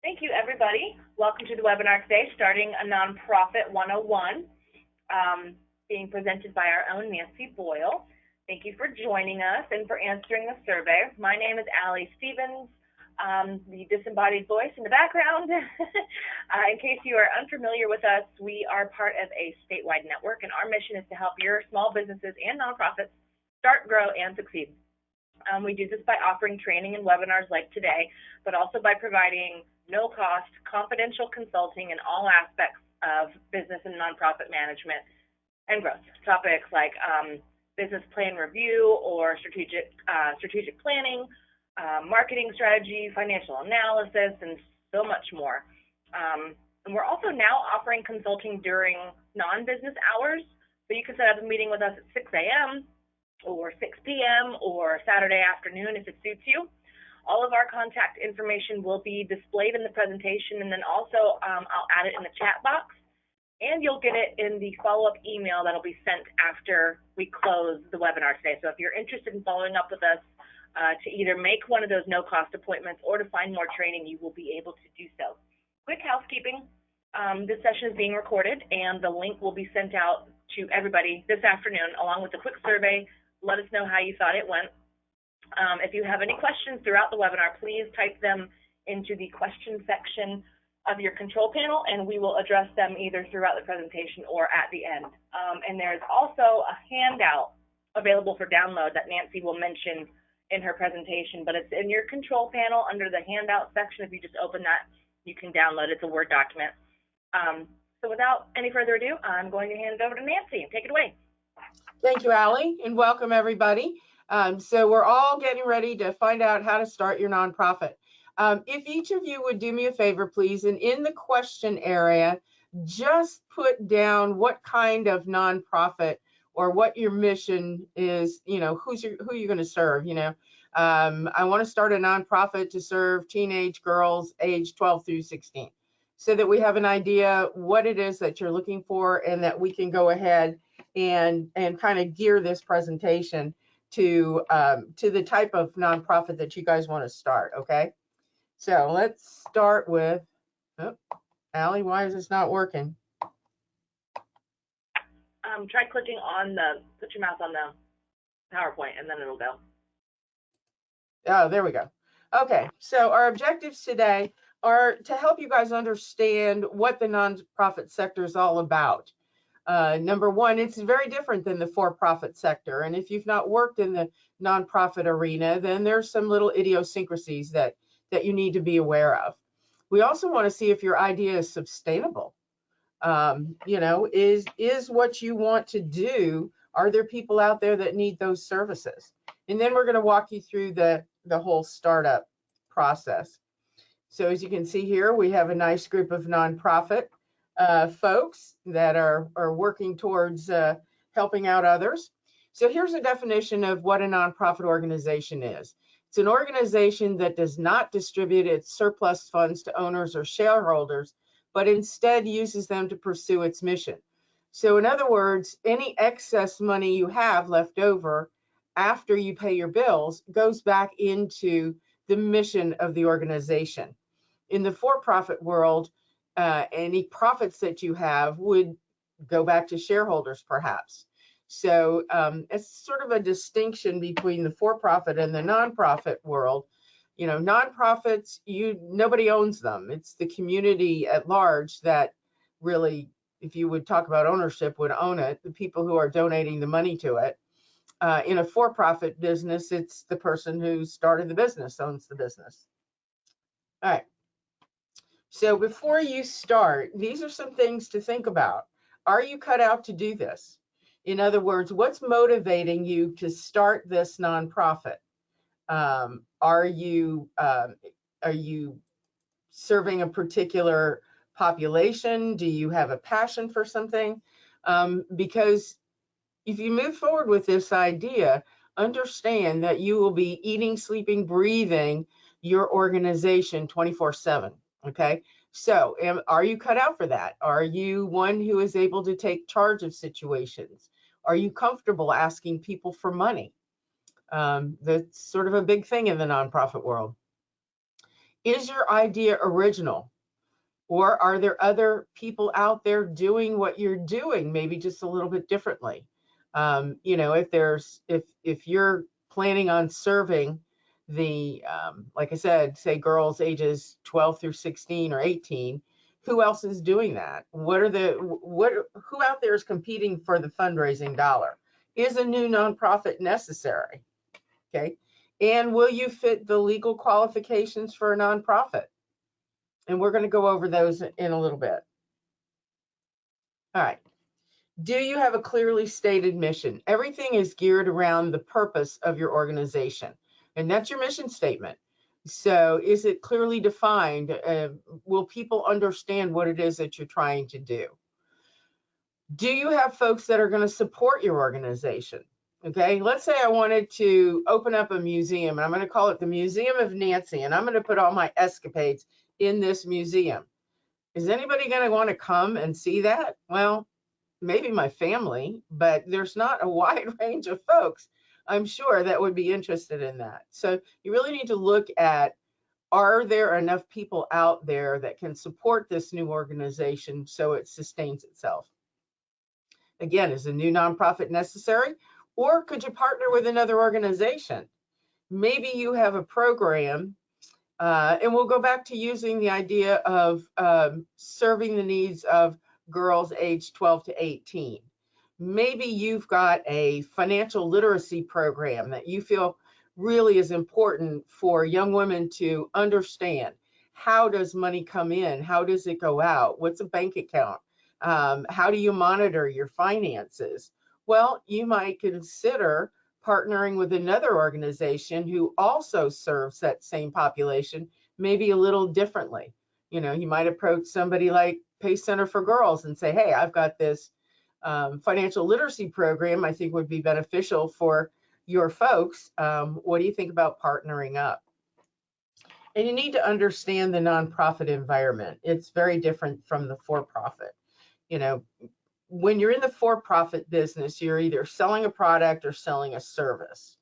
Thank you, everybody. Welcome to the webinar today, Starting a Nonprofit 101, being presented by our own Nancy Boyle. Thank you for joining us and for answering the survey. My name is Allie Stevens, the disembodied voice in the background. In case you are unfamiliar with us, we are part of a statewide network, and our mission is to help your small businesses and nonprofits start, grow, and succeed. We do this by offering training and webinars like today, but also by providing no-cost, confidential consulting in all aspects of business and nonprofit management and growth. Topics like business plan review or strategic planning, marketing strategy, financial analysis, and so much more. And we're also now offering consulting during non-business hours, so you can set up a meeting with us at 6 a.m. or 6 p.m. or Saturday afternoon if it suits you. All of our contact information will be displayed in the presentation, and then also I'll add it in the chat box, and you'll get it in the follow-up email that'll be sent after we close the webinar today. So if you're interested in following up with us to either make one of those no-cost appointments or to find more training, you will be able to do so. Quick housekeeping, this session is being recorded, and the link will be sent out to everybody this afternoon along with a quick survey. Let us know how you thought it went. If you have any questions throughout the webinar, please type them into the question section of your control panel, and we will address them either throughout the presentation or at the end. And there's also a handout available for download that Nancy will mention in her presentation, but it's in your control panel under the handout section. If you just open that, you can download it. It's a Word document. So without any further ado, I'm going to hand it over to Nancy. Take it away. Thank you, Allie, and welcome everybody. So we're all getting ready to find out how to start your nonprofit. If each of you would do me a favor, please, and in the question area, just put down what kind of nonprofit or what your mission is, who you're going to serve. I want to start a nonprofit to serve teenage girls aged 12 through 16, so that we have an idea what it is that you're looking for, and that we can go ahead and kind of gear this presentation to the type of nonprofit that you guys want to start. Okay, so let's start with, Allie, why is this not working? Try clicking on put your mouse on the PowerPoint and then it'll go. Oh, there we go. Okay, so our objectives today are to help you guys understand what the nonprofit sector is all about. Number one, it's very different than the for-profit sector. And if you've not worked in the nonprofit arena, then there's some little idiosyncrasies that you need to be aware of. We also want to see if your idea is sustainable. Is what you want to do, are there people out there that need those services? And then we're going to walk you through the whole startup process. So as you can see here, we have a nice group of nonprofit folks that are working towards helping out others. So here's a definition of what a nonprofit organization is. It's an organization that does not distribute its surplus funds to owners or shareholders, but instead uses them to pursue its mission. So in other words, any excess money you have left over after you pay your bills goes back into the mission of the organization. In the for-profit world, any profits that you have would go back to shareholders, perhaps. So it's sort of a distinction between the for-profit and the nonprofit world. Nonprofits, nobody owns them. It's the community at large that really, if you would talk about ownership, would own it. The people who are donating the money to it. In a for-profit business, it's the person who started the business owns the business. All right. So before you start, these are some things to think about. Are you cut out to do this? In other words, what's motivating you to start this nonprofit? Are you serving a particular population? Do you have a passion for something? Because if you move forward with this idea, understand that you will be eating, sleeping, breathing your organization 24/7. Okay, so are you cut out for that? Are you one who is able to take charge of situations? Are you comfortable asking people for money? That's sort of a big thing in the nonprofit world. Is your idea original? Or are there other people out there doing what you're doing, maybe just a little bit differently? If you're planning on serving the, like I said, say girls ages 12 through 16 or 18, who else is doing that? Who out there is competing for the fundraising dollar? Is a new nonprofit necessary? Okay. And will you fit the legal qualifications for a nonprofit? And we're going to go over those in a little bit. All right. Do you have a clearly stated mission? Everything is geared around the purpose of your organization, and that's your mission statement. So is it clearly defined? Will people understand what it is that you're trying to do? Do you have folks that are going to support your organization? Okay, let's say I wanted to open up a museum, and I'm going to call it the Museum of Nancy, and I'm going to put all my escapades in this museum. Is anybody going to want to come and see that? Well, maybe my family, but there's not a wide range of folks, I'm sure, that would be interested in that. So you really need to look at, are there enough people out there that can support this new organization so it sustains itself? Again, is a new nonprofit necessary? Or could you partner with another organization? Maybe you have a program, and we'll go back to using the idea of serving the needs of girls aged 12 to 18. Maybe you've got a financial literacy program that you feel really is important for young women to understand. How does money come in? How does it go out? What's a bank account? How do you monitor your finances? Well, you might consider partnering with another organization who also serves that same population, maybe a little differently. You might approach somebody like Pace Center for Girls and say, hey, I've got this financial literacy program I think would be beneficial for your folks. What do you think about partnering up? And you need to understand the nonprofit environment. It's very different from the for-profit. When you're in the for-profit business, you're either selling a product or selling a service.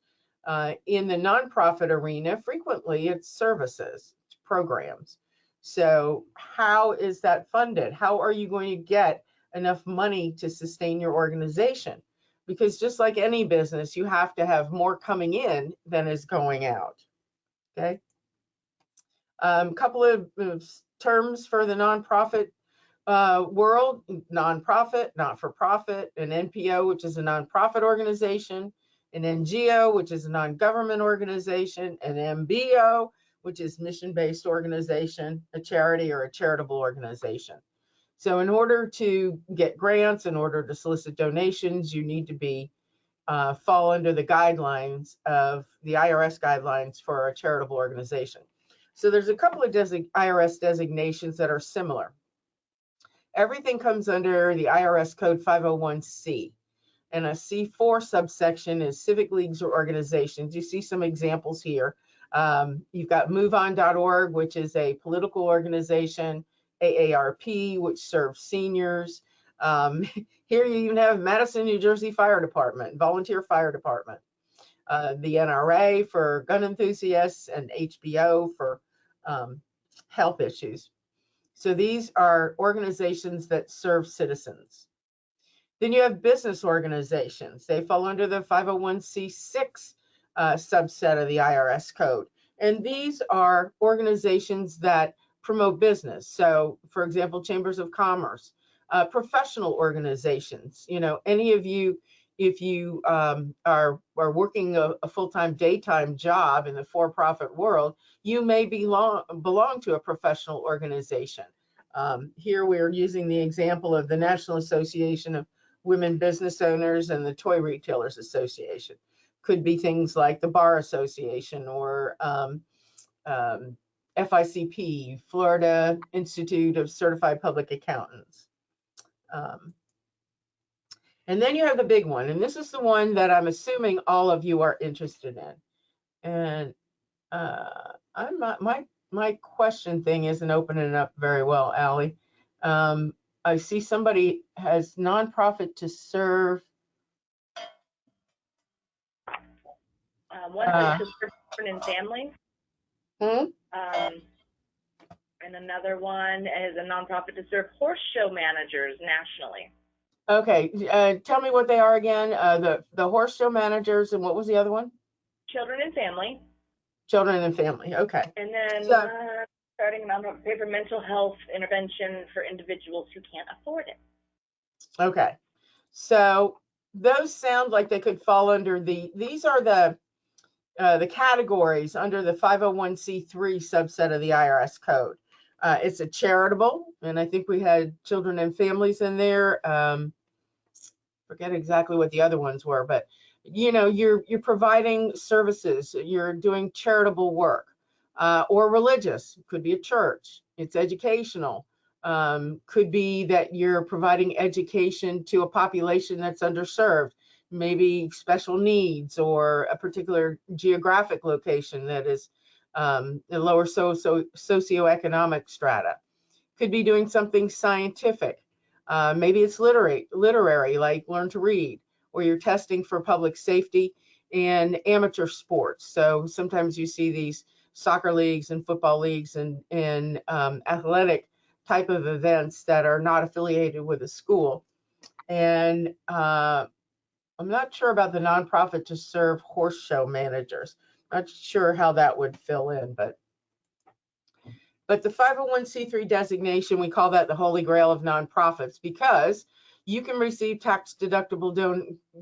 In the nonprofit arena, frequently it's services, it's programs. So how is that funded? How are you going to get enough money to sustain your organization? Because just like any business, you have to have more coming in than is going out. Okay. Couple of terms for the nonprofit world: nonprofit, not-for-profit, an NPO, which is a nonprofit organization, an NGO, which is a non-government organization, an MBO, which is mission-based organization, a charity or a charitable organization. So in order to get grants, in order to solicit donations, you need to be fall under the guidelines of the IRS guidelines for a charitable organization. So there's a couple of IRS designations that are similar. Everything comes under the IRS code 501c, and a C4 subsection is civic leagues or organizations. You see some examples here. You've got MoveOn.org, which is a political organization, AARP, which serves seniors. Here you even have Madison, New Jersey Fire Department, volunteer fire department. The NRA for gun enthusiasts, and HBO for health issues. So these are organizations that serve citizens. Then you have business organizations. They fall under the 501c6 subset of the IRS code. And these are organizations that promote business. So, for example, chambers of commerce, professional organizations. Any of you, if you are working a full-time daytime job in the for-profit world, you may belong to a professional organization. Here we're using the example of the National Association of Women Business Owners and the Toy Retailers Association. Could be things like the Bar Association or FICP, Florida Institute of Certified Public Accountants. And then you have the big one, and this is the one that I'm assuming all of you are interested in. And I'm not, my question thing isn't opening up very well, Allie. I see somebody has nonprofit to serve. One for children and families. And another one is a nonprofit to serve horse show managers nationally. Okay, tell me what they are again. The horse show managers, and what was the other one? Children and family. Children and family. Okay. And then So, starting a nonprofit for mental health intervention for individuals who can't afford it. okay. So those sound like they could fall under these are the categories under the 501c3 subset of the IRS code. It's a charitable, and I think we had children and families in there. Forget exactly what the other ones were, but you're providing services, you're doing charitable work, or religious. Could be a church. It's educational. Could be that you're providing education to a population that's underserved, maybe special needs or a particular geographic location that is a lower socioeconomic strata. Could be doing something scientific. Maybe it's literary, like Learn to Read, or you're testing for public safety and amateur sports. So sometimes you see these soccer leagues and football leagues and athletic type of events that are not affiliated with a school. And I'm not sure about the nonprofit to serve horse show managers. Not sure how that would fill in, but the 501c3 designation, we call that the holy grail of nonprofits because you can receive tax deductible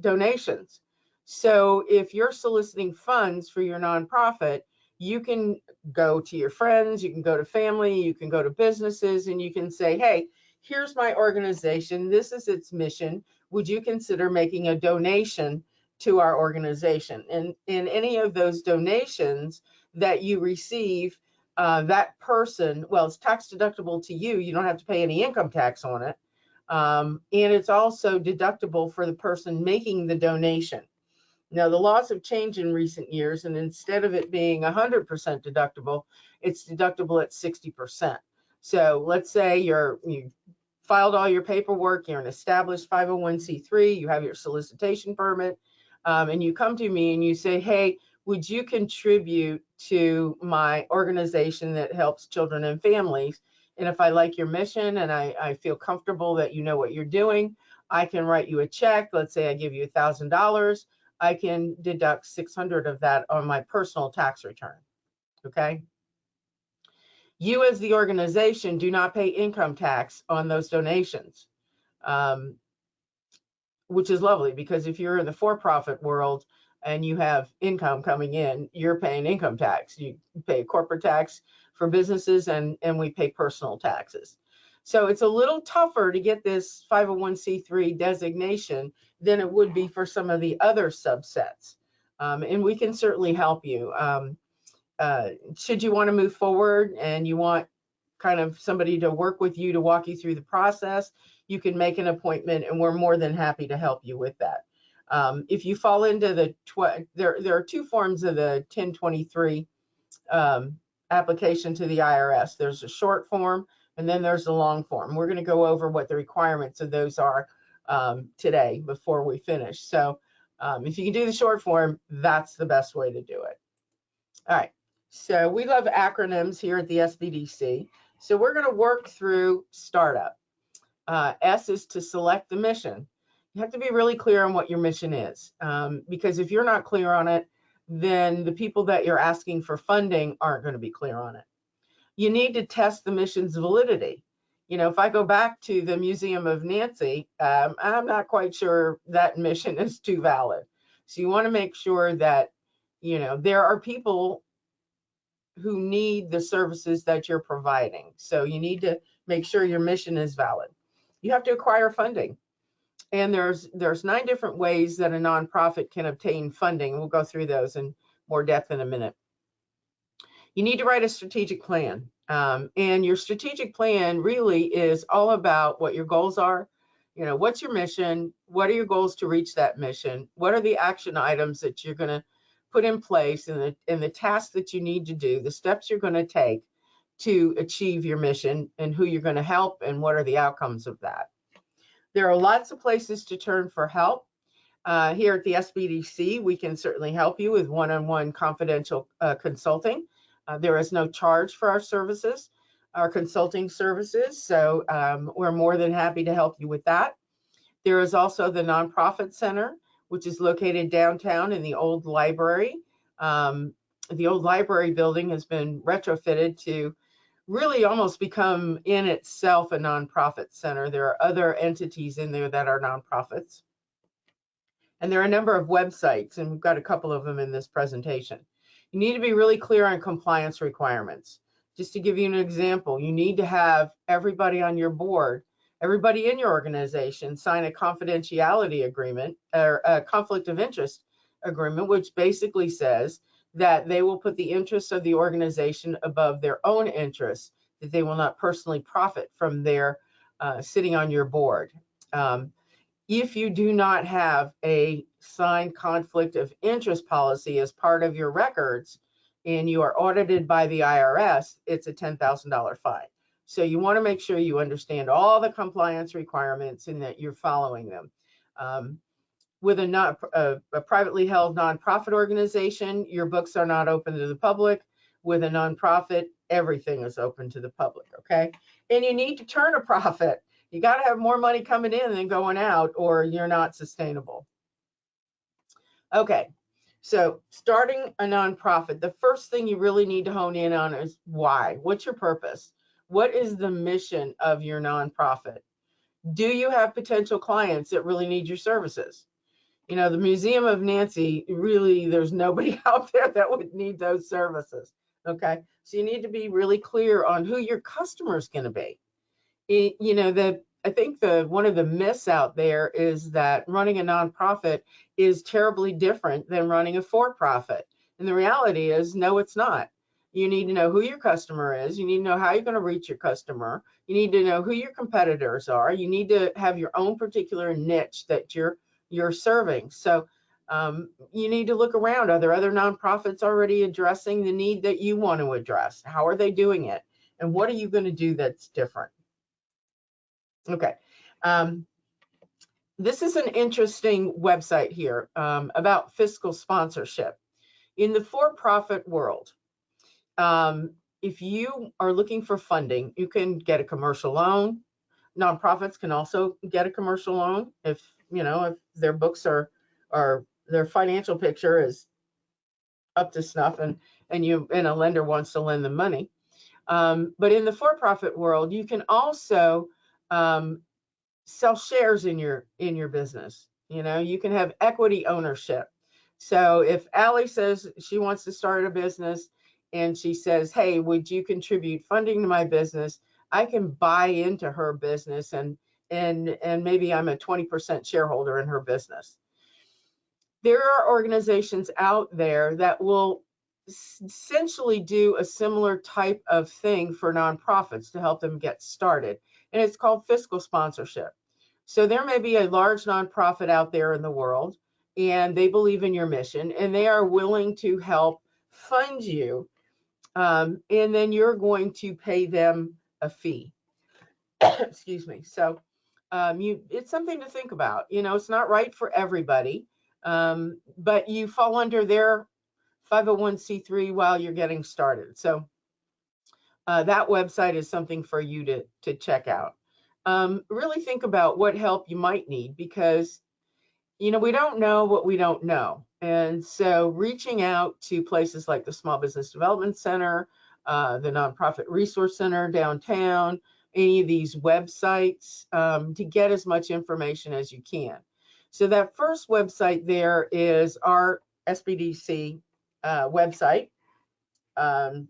donations. So if you're soliciting funds for your nonprofit, you can go to your friends, you can go to family, you can go to businesses, and you can say, hey, here's my organization. This is its mission. Would you consider making a donation to our organization? And in any of those donations that you receive, that person, well, it's tax deductible to you. You don't have to pay any income tax on it. And it's also deductible for the person making the donation. Now, the laws have changed in recent years, and instead of it being 100% deductible, it's deductible at 60%. So let's say you filed all your paperwork, you're an established 501c3, you have your solicitation permit, and you come to me and you say, hey, would you contribute to my organization that helps children and families? And if I like your mission and I feel comfortable that you know what you're doing, I can write you a check. Let's say I give you $1,000. I can deduct 600 of that on my personal tax return. Okay. You as the organization do not pay income tax on those donations, which is lovely because if you're in the for-profit world and you have income coming in, you're paying income tax. You pay corporate tax for businesses and we pay personal taxes. So it's a little tougher to get this 501c3 designation than it would be for some of the other subsets. And we can certainly help you. Should you want to move forward and you want kind of somebody to work with you to walk you through the process, you can make an appointment and we're more than happy to help you with that. If you fall into the, there are two forms of the 1023 application to the IRS. There's a short form and then there's a long form. We're going to go over what the requirements of those are today before we finish. So if you can do the short form, that's the best way to do it. All right. So we love acronyms here at the SBDC. So we're going to work through startup. S is to select the mission. You have to be really clear on what your mission is, because if you're not clear on it, then the people that you're asking for funding aren't going to be clear on it. You need to test the mission's validity. You know, if I go back to the Museum of Nancy, I'm not quite sure that mission is too valid. So you want to make sure that, you know, there are people who need the services that you're providing. So you need to make sure your mission is valid. You have to acquire funding. And there's 9 different ways that a nonprofit can obtain funding. We'll go through those in more depth in a minute. You need to write a strategic plan. And your strategic plan really is all about what your goals are. You know, what's your mission? What are your goals to reach that mission? What are the action items that you're going to put in place and the tasks that you need to do, the steps you're going to take to achieve your mission and who you're going to help and what are the outcomes of that. There are lots of places to turn for help. Here at the SBDC, we can certainly help you with one-on-one confidential consulting. There is no charge for our services. our consulting services. So we're more than happy to help you with that. There is also the Nonprofit Center, which is located downtown in the old library. The old library building has been retrofitted to really almost become in itself a nonprofit center. There are other entities in there that are nonprofits. And there are a number of websites, and we've got a couple of them in this presentation. You need to be really clear on compliance requirements. Just to give you an example, you need to have everybody on your board, everybody in your organization sign a confidentiality agreement or a conflict of interest agreement, which basically says that they will put the interests of the organization above their own interests, that they will not personally profit from their sitting on your board. If you do not have a signed conflict of interest policy as part of your records and you are audited by the IRS, it's a $10,000 fine. So you want to make sure you understand all the compliance requirements and that you're following them. With a privately held nonprofit organization, your books are not open to the public. With a nonprofit, everything is open to the public, okay? And you need to turn a profit. You got to have more money coming in than going out, or you're not sustainable. Okay, so starting a nonprofit, the first thing you really need to hone in on is why. What's your purpose? What is the mission of your nonprofit? Do you have potential clients that really need your services? You know, the Museum of Nancy, really, there's nobody out there that would need those services, okay? So you need to be really clear on who your customer is going to be. You know, I think one of the myths out there is that running a nonprofit is terribly different than running a for-profit. And the reality is, no, it's not. You need to know who your customer is. You need to know how you're going to reach your customer. You need to know who your competitors are. You need to have your own particular niche that you're serving. So you need to look around. Are there other nonprofits already addressing the need that you want to address? How are they doing it? And what are you going to do that's different? Okay. This is an interesting website here about fiscal sponsorship. In the for-profit world, if you are looking for funding, you can get a commercial loan. Nonprofits can also get a commercial loan if, you know, if their books are their financial picture is up to snuff and a lender wants to lend them money. But in the for-profit world, you can also sell shares in your business. You know, you can have equity ownership. So if Allie says she wants to start a business and she says, hey, would you contribute funding to my business? I can buy into her business and maybe I'm a 20% shareholder in her business. There are organizations out there that will essentially do a similar type of thing for nonprofits to help them get started. And it's called fiscal sponsorship. So there may be a large nonprofit out there in the world, and they believe in your mission, and they are willing to help fund you, and then you're going to pay them a fee. Excuse me. So it's something to think about. You know, it's not right for everybody, but you fall under their 501c3 while you're getting started. So that website is something for you to check out. Really think about what help you might need, because, you know, we don't know what we don't know. And so reaching out to places like the Small Business Development Center, the Nonprofit Resource Center downtown, any of these websites to get as much information as you can. So that first website there is our SBDC website,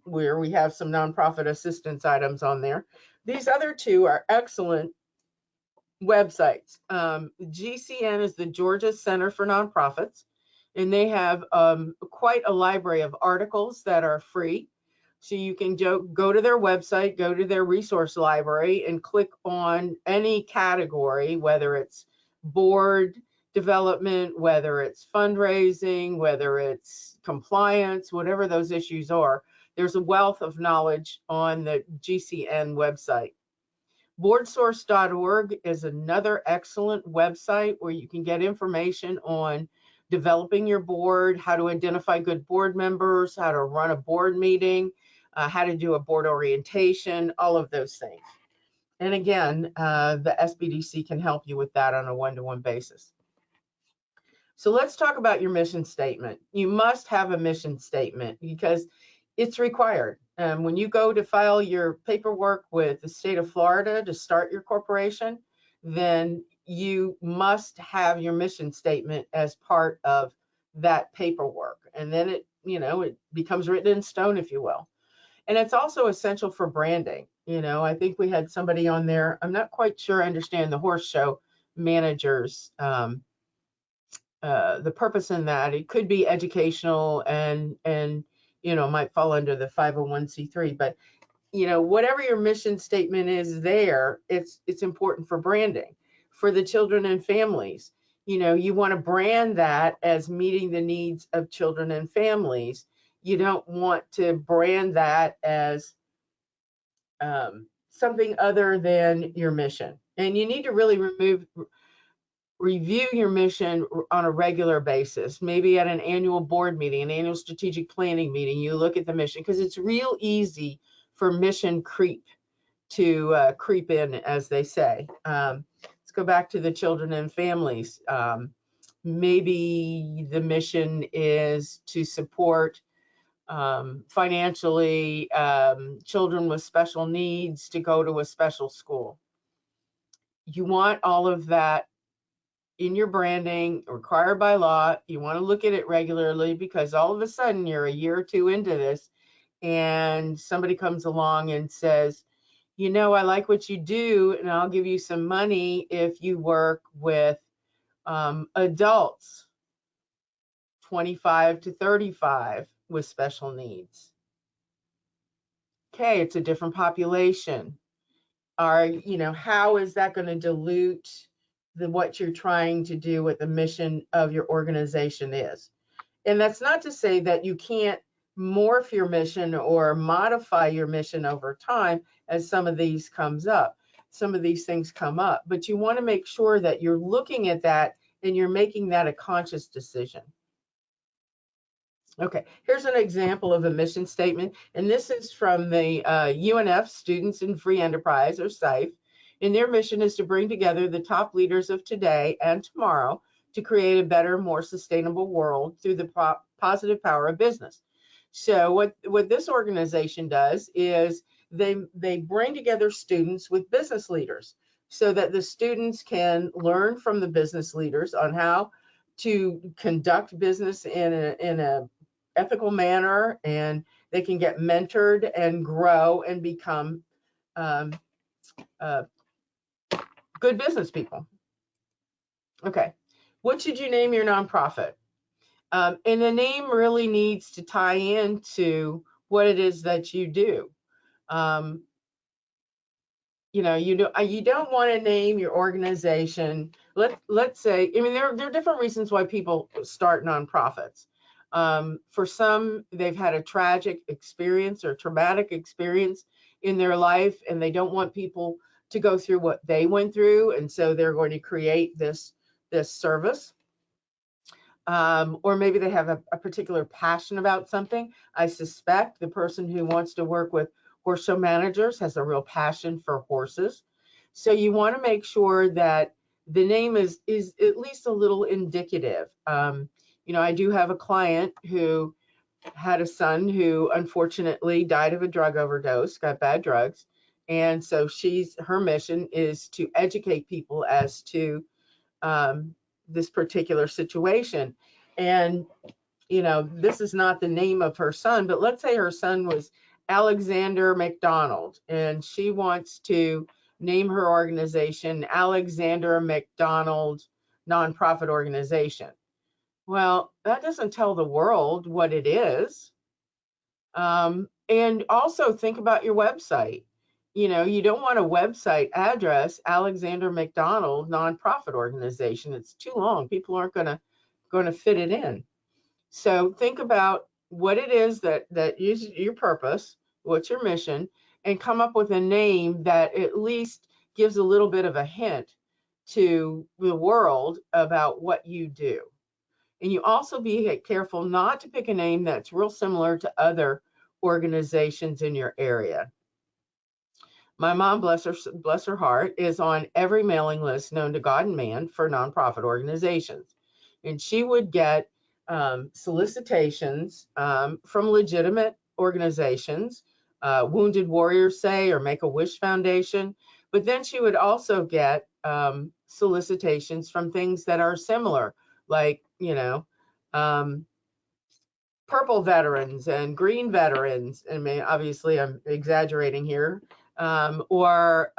where we have some nonprofit assistance items on there. These other two are excellent websites. GCN is the Georgia Center for Nonprofits, and they have quite a library of articles that are free. So you can go to their website, go to their resource library, and click on any category, whether it's board development, whether it's fundraising, whether it's compliance, whatever those issues are. There's a wealth of knowledge on the GCN website. Boardsource.org is another excellent website where you can get information on developing your board, how to identify good board members, how to run a board meeting. how to do a board orientation, all of those things. And again, the SBDC can help you with that on a one-to-one basis. So let's talk about your mission statement. You must have a mission statement because it's required. When you go to file your paperwork with the state of Florida to start your corporation, then you must have your mission statement as part of that paperwork. And then it becomes written in stone, if you will. And it's also essential for branding. I think we had somebody on there. I'm not quite sure I understand the horse show managers, the purpose in that. It could be educational and might fall under the 501c3, but whatever your mission statement is there, it's important for branding. For the children and families, you want to brand that as meeting the needs of children and families. You don't want to brand that as something other than your mission. And you need to really review your mission on a regular basis, maybe at an annual board meeting, an annual strategic planning meeting. You look at the mission, because it's real easy for mission creep to creep in, as they say. Let's go back to the children and families. Maybe the mission is to support financially children with special needs to go to a special school. You want all of that in your branding, required by law. You want to look at it regularly, because all of a sudden you're a year or two into this and somebody comes along and says, I like what you do, and I'll give you some money if you work with adults 25 to 35 with special needs. Okay, it's a different population. How is that going to dilute what you're trying to do, what the mission of your organization is? And that's not to say that you can't morph your mission or modify your mission over time as some of these things come up, but you want to make sure that you're looking at that and you're making that a conscious decision. Okay, here's an example of a mission statement, and this is from the UNF Students in Free Enterprise, or SIFE, and their mission is to bring together the top leaders of today and tomorrow to create a better, more sustainable world through the positive power of business. So what this organization does is they bring together students with business leaders so that the students can learn from the business leaders on how to conduct business in a ethical manner, and they can get mentored and grow and become good business people. Okay, what should you name your nonprofit? And the name really needs to tie into what it is that you do. You don't want to name your organization. Let's say, there are different reasons why people start nonprofits. For some, they've had a tragic experience or traumatic experience in their life, and they don't want people to go through what they went through, and so they're going to create this service. Or maybe they have a particular passion about something. I suspect the person who wants to work with horse show managers has a real passion for horses. So you want to make sure that the name is at least a little indicative. I do have a client who had a son who unfortunately died of a drug overdose, got bad drugs. And so her mission is to educate people as to this particular situation. And this is not the name of her son, but let's say her son was Alexander McDonald, and she wants to name her organization Alexander McDonald Nonprofit Organization. Well, that doesn't tell the world what it is. And also think about your website. You don't want a website address, Alexander McDonald Nonprofit Organization. It's too long. People aren't going to fit it in. So think about what it is that is your purpose, what's your mission, and come up with a name that at least gives a little bit of a hint to the world about what you do. And you also be careful not to pick a name that's real similar to other organizations in your area. My mom, bless her heart, is on every mailing list known to God and man for nonprofit organizations. And she would get solicitations from legitimate organizations, Wounded Warriors Say or Make-A-Wish Foundation. But then she would also get solicitations from things that are similar, like, purple veterans and green veterans. I mean, obviously I'm exaggerating here. Or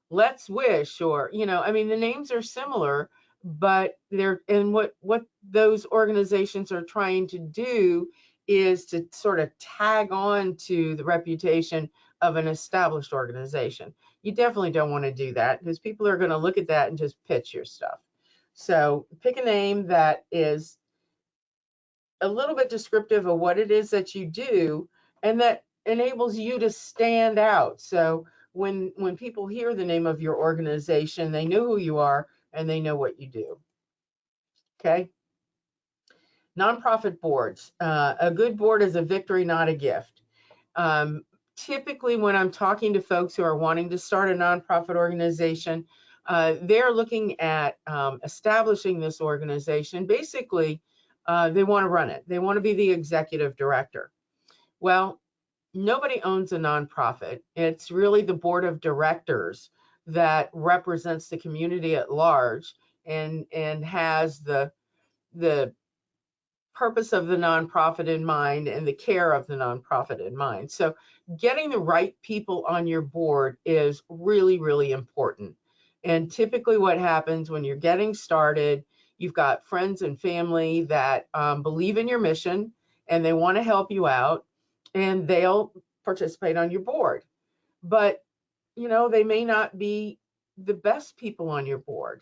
Let's Wish, or, I mean, the names are similar, but and what those organizations are trying to do is to sort of tag on to the reputation of an established organization. You definitely don't want to do that, because people are going to look at that and just pitch your stuff. So pick a name that is a little bit descriptive of what it is that you do, and that enables you to stand out. So when people hear the name of your organization, they know who you are and they know what you do. Okay. Nonprofit boards. A good board is a victory, not a gift. Typically, when I'm talking to folks who are wanting to start a nonprofit organization, they're looking at establishing this organization. Basically, they want to run it. They want to be the executive director. Well, nobody owns a nonprofit. It's really the board of directors that represents the community at large and has the purpose of the nonprofit in mind and the care of the nonprofit in mind. So getting the right people on your board is really, really important. And typically what happens when you're getting started, you've got friends and family that believe in your mission and they want to help you out, and they'll participate on your board. But, they may not be the best people on your board.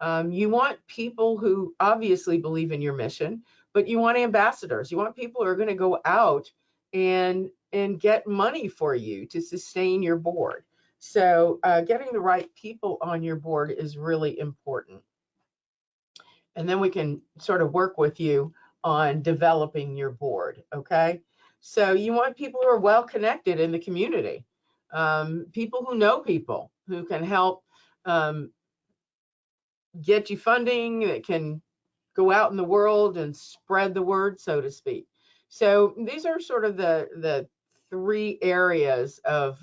You want people who obviously believe in your mission, but you want ambassadors. You want people who are going to go out and get money for you to sustain your board. So getting the right people on your board is really important. And then we can sort of work with you on developing your board, okay? So you want people who are well connected in the community, people who know people, who can help get you funding, that can go out in the world and spread the word, so to speak. So these are sort of the three areas of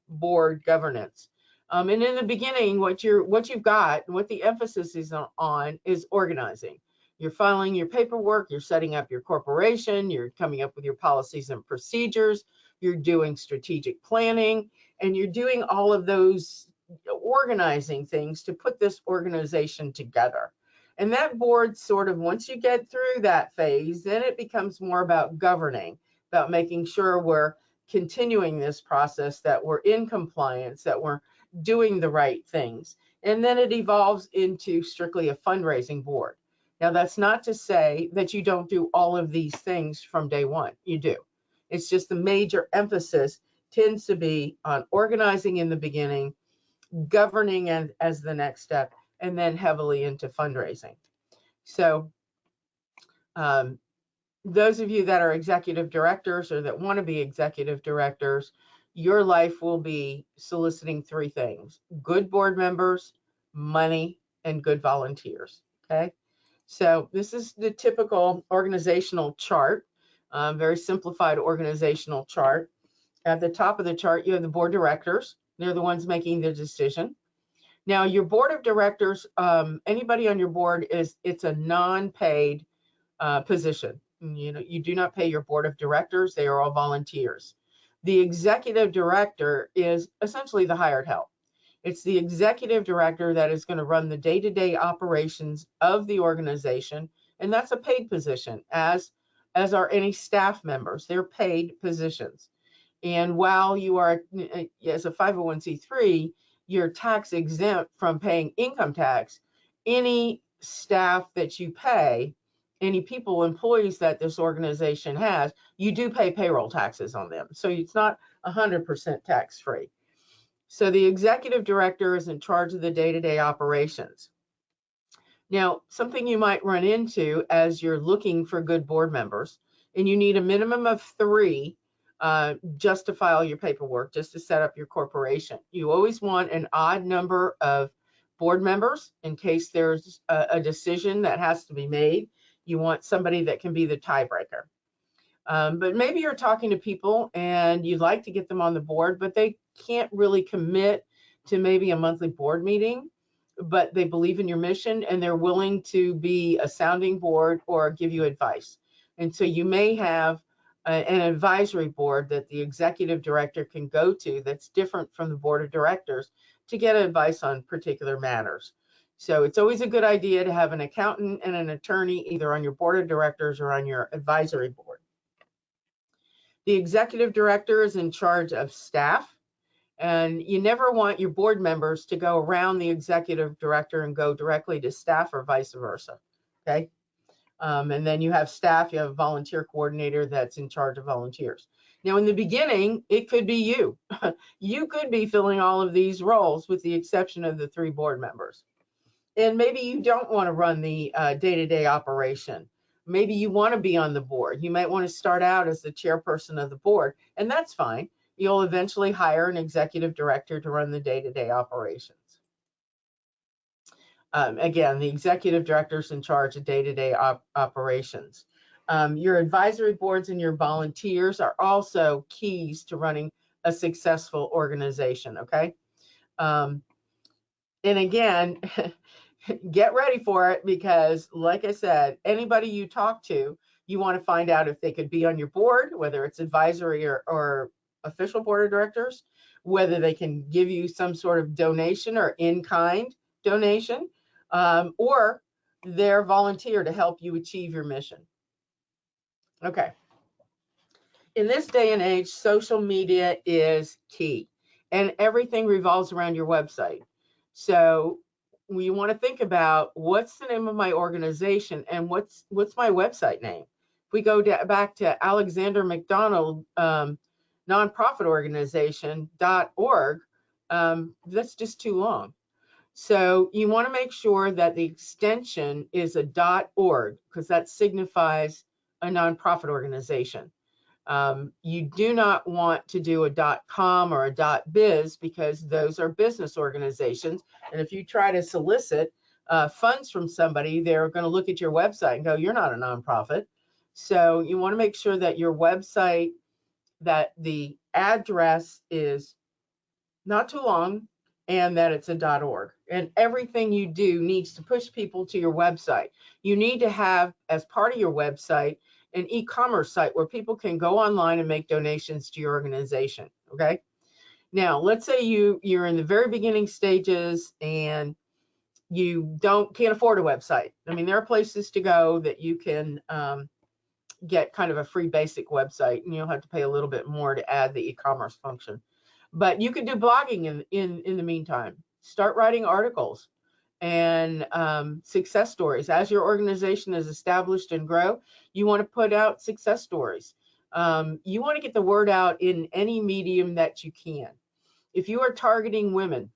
board governance. And in the beginning, what you've got, what the emphasis is on is organizing. You're filing your paperwork, you're setting up your corporation, you're coming up with your policies and procedures, you're doing strategic planning, and you're doing all of those organizing things to put this organization together. And that board sort of, once you get through that phase, then it becomes more about governing, about making sure we're continuing this process, that we're in compliance, that we're doing the right things. And then it evolves into strictly a fundraising board. Now, that's not to say that you don't do all of these things from day one. You do. It's just the major emphasis tends to be on organizing in the beginning, governing as the next step, and then heavily into fundraising. So those of you that are executive directors or that want to be executive directors, your life will be soliciting three things: good board members, money, and good volunteers. Okay. So this is the typical organizational chart, very simplified organizational chart. At the top of the chart, you have the board directors. They're the ones making the decision. Now, your board of directors, anybody on your board it's a non-paid position. You do not pay your board of directors. They are all volunteers. The executive director is essentially the hired help. It's the executive director that is going to run the day-to-day operations of the organization, and that's a paid position, as are any staff members. They're paid positions. And while you are, as a 501c3, you're tax exempt from paying income tax, any staff that you pay, any people, employees that this organization has, you do pay payroll taxes on them. So it's not 100% tax-free. So the executive director is in charge of the day-to-day operations. Now, something you might run into as you're looking for good board members and you need a minimum of 3 just to file your paperwork, just to set up your corporation. You always want an odd number of board members in case there's a decision that has to be made. You want somebody that can be the tiebreaker. But maybe you're talking to people and you'd like to get them on the board, but they can't really commit to maybe a monthly board meeting, but they believe in your mission and they're willing to be a sounding board or give you advice. And so you may have an advisory board that the executive director can go to that's different from the board of directors to get advice on particular matters. So it's always a good idea to have an accountant and an attorney either on your board of directors or on your advisory board. The executive director is in charge of staff, and you never want your board members to go around the executive director and go directly to staff or vice versa, okay? And then you have staff, you have a volunteer coordinator that's in charge of volunteers. Now, in the beginning, it could be you. You could be filling all of these roles with the exception of the 3 board members. And maybe you don't want to run the day-to-day operation. Maybe you want to be on the board. You might want to start out as the chairperson of the board, and that's fine. You'll eventually hire an executive director to run the day-to-day operations. Again, the executive director is in charge of day-to-day operations. Your advisory boards and your volunteers are also keys to running a successful organization, okay? And again, get ready for it because, like I said, anybody you talk to, you want to find out if they could be on your board, whether it's advisory or official board of directors, whether they can give you some sort of donation or in-kind donation, or they're volunteer to help you achieve your mission. Okay. In this day and age, social media is key, and everything revolves around your website. So you want to think about what's the name of my organization and what's my website name. If we go back to Alexander McDonald nonprofit organization.org, that's just too long. So you want to make sure that the extension is a .org because that signifies a nonprofit organization. You do not want to do a .com or a .biz because those are business organizations. And if you try to solicit funds from somebody, they're going to look at your website and go, you're not a nonprofit. So you want to make sure that your website, that the address is not too long and that it's a .org. And everything you do needs to push people to your website. You need to have, as part of your website, an e-commerce site where people can go online and make donations to your organization, okay? Now, let's say you're in the very beginning stages and you can't afford a website. I mean, there are places to go that you can get kind of a free basic website, and you'll have to pay a little bit more to add the e-commerce function. But you can do blogging in the meantime. Start writing articles and success stories. As your organization is established and grow, you want to put out success stories. You want to get the word out in any medium that you can. If you are targeting women,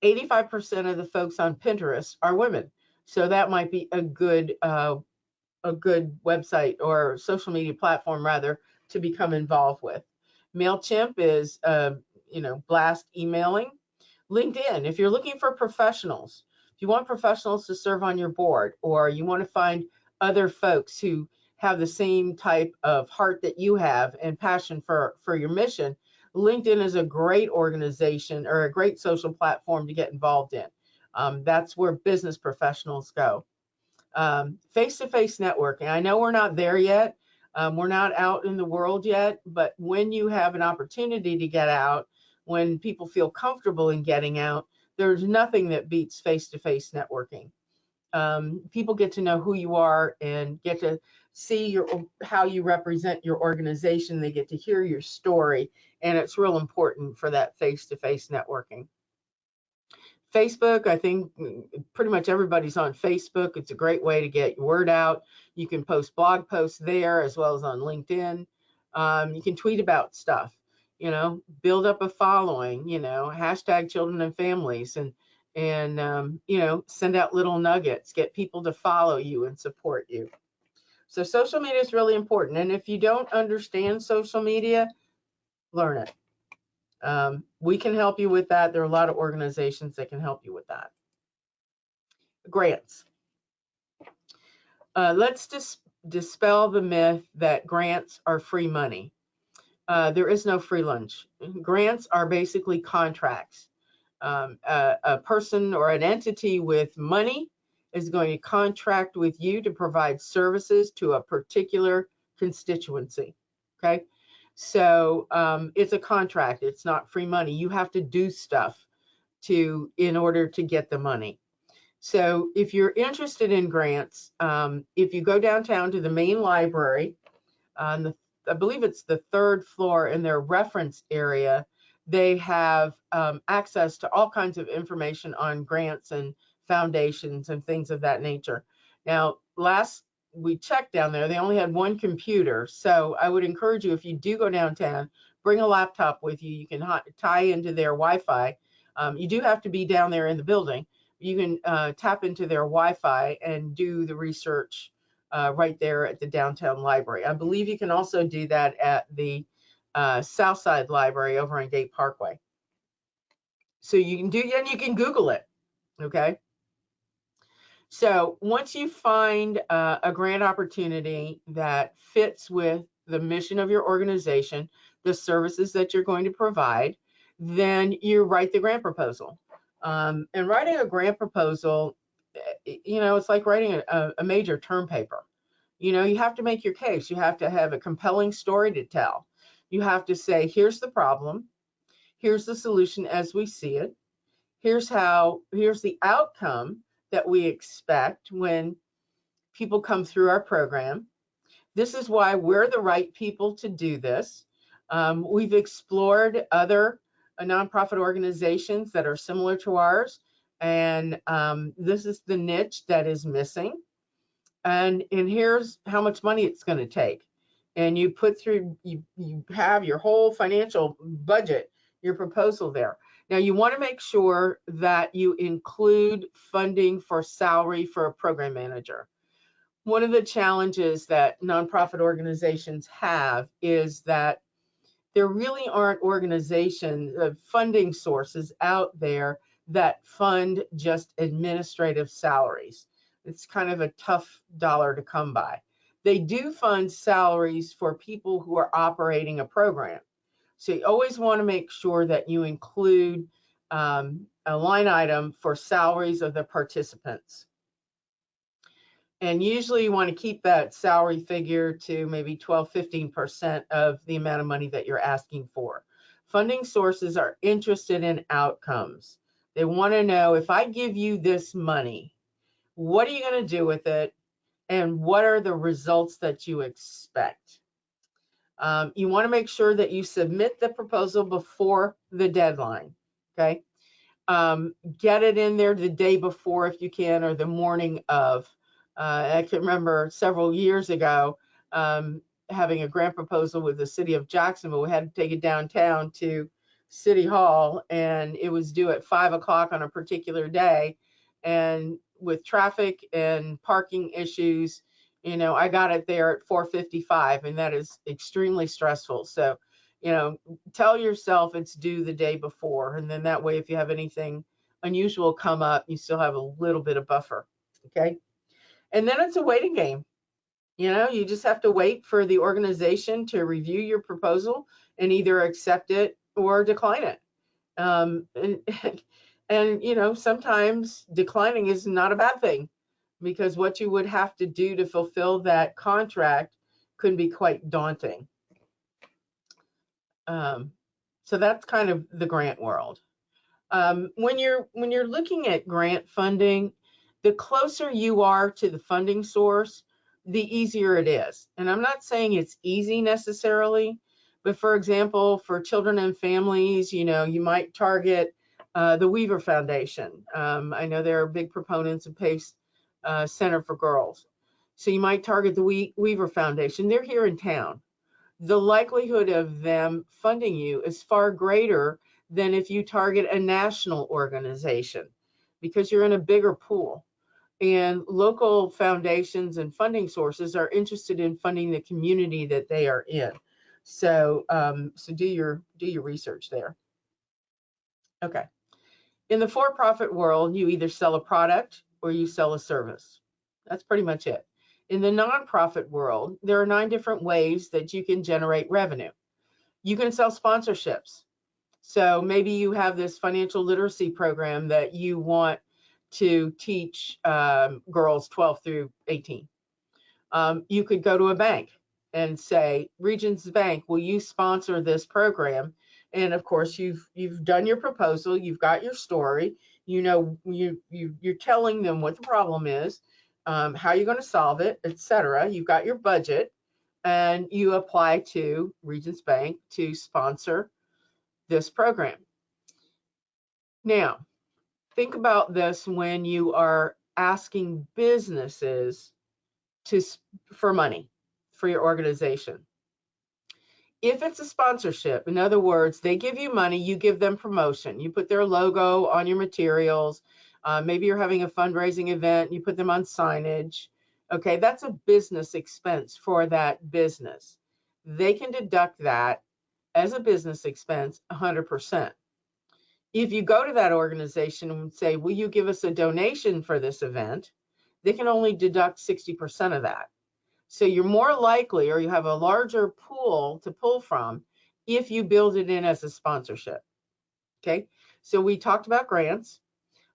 85% of the folks on Pinterest are women. So that might be a good website or social media platform rather to become involved with. MailChimp is blast emailing. LinkedIn, if you're looking for professionals, if you want professionals to serve on your board, or you want to find other folks who have the same type of heart that you have and passion for your mission, LinkedIn is a great organization or a great social platform to get involved in. That's where business professionals go. Face-to-face networking. I know we're not there yet. We're not out in the world yet, but when you have an opportunity to get out, when people feel comfortable in getting out, there's nothing that beats face-to-face networking. People get to know who you are and get to see how you represent your organization. They get to hear your story, and it's real important for that face-to-face networking. Facebook, I think pretty much everybody's on Facebook. It's a great way to get your word out. You can post blog posts there as well as on LinkedIn. You can tweet about stuff, build up a following, hashtag children and families and send out little nuggets, get people to follow you and support you. So social media is really important. And if you don't understand social media, learn it. We can help you with that. There are a lot of organizations that can help you with that. Grants. Let's dispel the myth that grants are free money. There is no free lunch. Grants are basically contracts. A person or an entity with money is going to contract with you to provide services to a particular constituency. Okay, so it's a contract. It's not free money. You have to do stuff in order to get the money. So if you're interested in grants, if you go downtown to the main library, on I believe it's the 3rd floor in their reference area, they have access to all kinds of information on grants and foundations and things of that nature. Now, last we checked down there, they only had 1 computer. So I would encourage you, if you do go downtown, bring a laptop with you. You can tie into their Wi-Fi. You do have to be down there in the building. You can tap into their Wi-Fi and do the research right there at the downtown library. I believe you can also do that at the Southside Library over on Gate Parkway. So you can do, and you can Google it, okay? So once you find a grant opportunity that fits with the mission of your organization, the services that you're going to provide, then you write the grant proposal. And writing a grant proposal, it's like writing a major term paper. You have to make your case. You have to have a compelling story to tell. You have to say, here's the problem. Here's the solution as we see it. Here's the outcome that we expect when people come through our program. This is why we're the right people to do this. We've explored other nonprofit organizations that are similar to ours, and this is the niche that is missing. And here's how much money it's going to take. And you you have your whole financial budget, your proposal there. Now you want to make sure that you include funding for salary for a program manager. One of the challenges that nonprofit organizations have is that there really aren't funding sources out there that fund just administrative salaries. It's kind of a tough dollar to come by. They do fund salaries for people who are operating a program. So you always want to make sure that you include a line item for salaries of the participants. And usually you want to keep that salary figure to maybe 12-15% of the amount of money that you're asking for. Funding sources are interested in outcomes. They want to know, if I give you this money, what are you going to do with it? And what are the results that you expect? You want to make sure that you submit the proposal before the deadline, okay? Get it in there the day before if you can, or the morning of. I can remember several years ago having a grant proposal with the city of Jacksonville. We had to take it downtown to City Hall, and it was due at 5 o'clock on a particular day. And with traffic and parking issues, I got it there at 4:55, and that is extremely stressful. So, tell yourself it's due the day before, and then that way, if you have anything unusual come up, you still have a little bit of buffer, okay? And then it's a waiting game. You just have to wait for the organization to review your proposal and either accept it or decline it. And sometimes declining is not a bad thing, because what you would have to do to fulfill that contract could be quite daunting. So that's kind of the grant world. When you're looking at grant funding, the closer you are to the funding source, the easier it is. And I'm not saying it's easy necessarily, but for example, for children and families, you might target the Weaver Foundation. I know they're big proponents of PACE Center for Girls. So you might target the Weaver Foundation. They're here in town. The likelihood of them funding you is far greater than if you target a national organization, because you're in a bigger pool. And local foundations and funding sources are interested in funding the community that they are in. So, so do your research there. Okay. In the for-profit world, you either sell a product or you sell a service. That's pretty much it. In the nonprofit world, there are 9 different ways that you can generate revenue. You can sell sponsorships. So maybe you have this financial literacy program that you want to teach girls 12 through 18. You could go to a bank and say, Regions Bank, will you sponsor this program? And of course, you've done your proposal, you've got your story, you know, you're telling them what the problem is, how you're going to solve it, etc. You've got your budget, and you apply to Regions Bank to sponsor this program. Now, think about this when you are asking businesses for money for your organization. If it's a sponsorship, in other words, they give you money, you give them promotion. You put their logo on your materials. Maybe you're having a fundraising event, you put them on signage. Okay, that's a business expense for that business. They can deduct that as a business expense 100%. If you go to that organization and say, will you give us a donation for this event? They can only deduct 60% of that. So you're more likely, or you have a larger pool to pull from if you build it in as a sponsorship. Okay, so we talked about grants.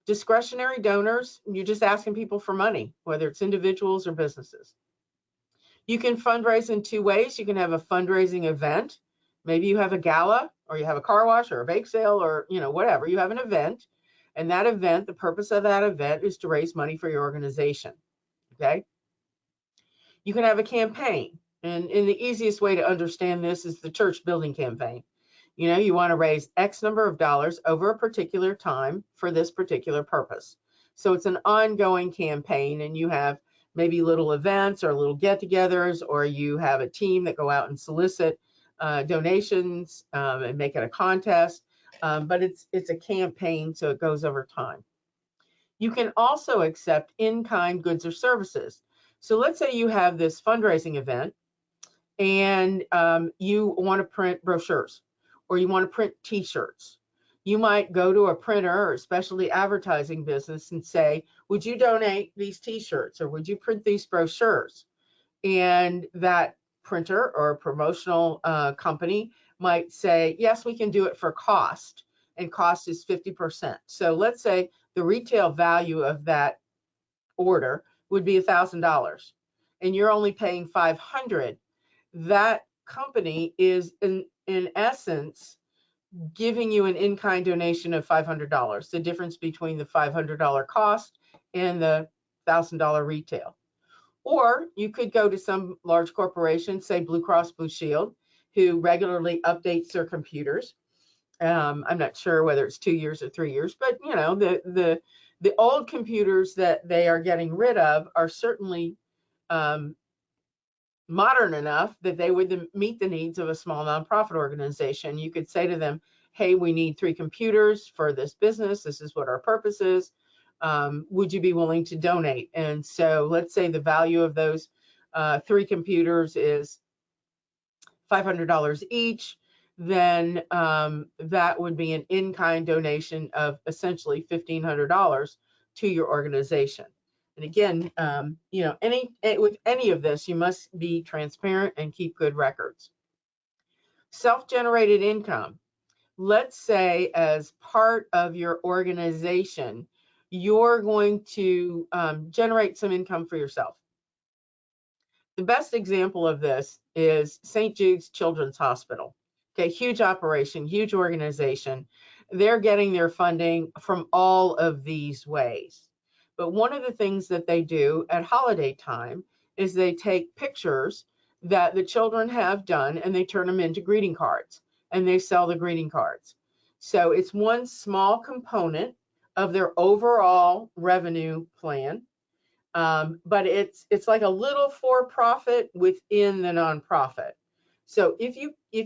Discretionary donors, you're just asking people for money, whether it's individuals or businesses. You can fundraise in 2 ways. You can have a fundraising event. Maybe you have a gala, or you have a car wash, or a bake sale, or whatever. You have an event, and that event, the purpose of that event is to raise money for your organization. Okay. You can have a campaign, and the easiest way to understand this is the church building campaign. You want to raise X number of dollars over a particular time for this particular purpose. So it's an ongoing campaign, and you have maybe little events or little get-togethers, or you have a team that go out and solicit donations and make it a contest. But it's a campaign, so it goes over time. You can also accept in-kind goods or services. So let's say you have this fundraising event, and you want to print brochures, or you want to print t-shirts. You might go to a printer or a specialty advertising business and say, would you donate these t-shirts, or would you print these brochures? And that printer or promotional company might say, yes, we can do it for cost, and cost is 50%. So let's say the retail value of that order would be $1,000, and you're only paying $500. That company is in essence giving you an in-kind donation of $500, the difference between the $500 cost and the $1,000 retail. Or you could go to some large corporation, say Blue Cross Blue Shield, who regularly updates their computers. I'm not sure whether it's 2 years or 3 years, but the old computers that they are getting rid of are certainly modern enough that they would meet the needs of a small nonprofit organization. You could say to them, hey, we need 3 computers for this business. This is what our purpose is. Would you be willing to donate? And so let's say the value of those 3 computers is $500 each. Then that would be an in-kind donation of essentially $1,500 to your organization. And again, with any of this, you must be transparent and keep good records. Self-generated income. Let's say as part of your organization, you're going to generate some income for yourself. The best example of this is St. Jude's Children's Hospital. Okay, huge operation, huge organization. They're getting their funding from all of these ways. But one of the things that they do at holiday time is they take pictures that the children have done, and they turn them into greeting cards, and they sell the greeting cards. So it's one small component of their overall revenue plan. But it's like a little for-profit within the nonprofit. So if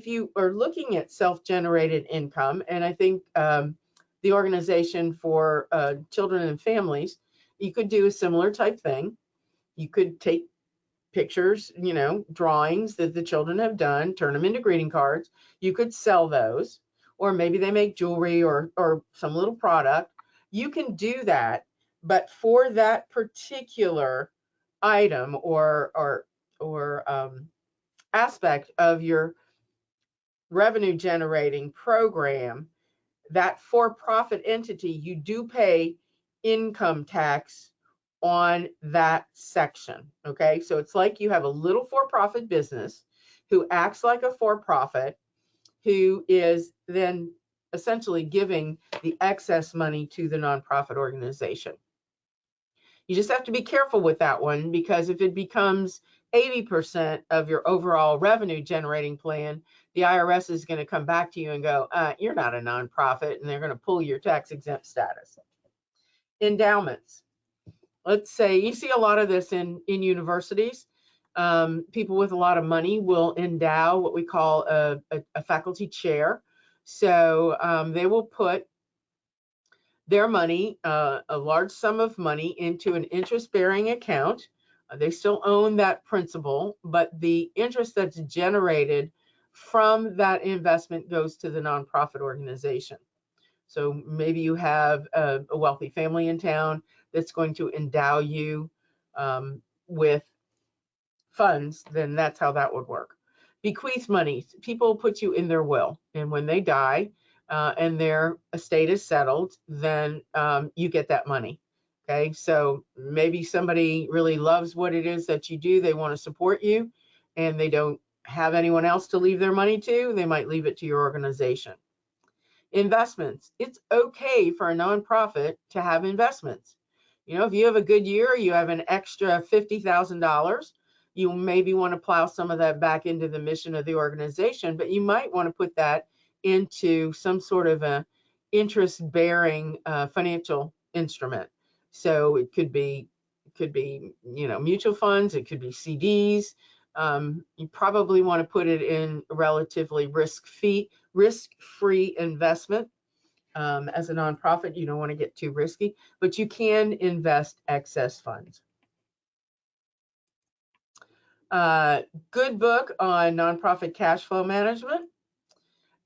you are looking at self-generated income, and I think the Organization for Children and Families you could do a similar type thing. You could take pictures, drawings that the children have done, turn them into greeting cards. You could sell those, or maybe they make jewelry or some little product. You can do that, but for that particular item or aspect of your revenue generating program, that for-profit entity, you do pay income tax on that section. Okay, so it's like you have a little for-profit business who acts like a for-profit, who is then essentially giving the excess money to the nonprofit organization. You just have to be careful with that one, because if it becomes 80% of your overall revenue generating plan, the IRS is going to come back to you and go, you're not a nonprofit, and they're going to pull your tax exempt status. Endowments. Let's say you see a lot of this in universities. People with a lot of money will endow what we call a faculty chair. So they will put their money, a large sum of money, into an interest-bearing account. They still own that principal, but the interest that's generated from that investment goes to the nonprofit organization. So maybe you have a wealthy family in town that's going to endow you with funds, then that's how that would work. Bequeath money, people put you in their will, and when they die and their estate is settled, then you get that money. Okay, so maybe somebody really loves what it is that you do, they want to support you, and they don't have anyone else to leave their money to, they might leave it to your organization. Investments, it's okay for a nonprofit to have investments. If you have a good year, you have an extra $50,000, you maybe want to plow some of that back into the mission of the organization, but you might want to put that into some sort of a interest-bearing financial instrument. So it could be mutual funds, it could be CDs. You probably want to put it in relatively risk-free investment. As a nonprofit, you don't want to get too risky, but you can invest excess funds. Good book on nonprofit cash flow management.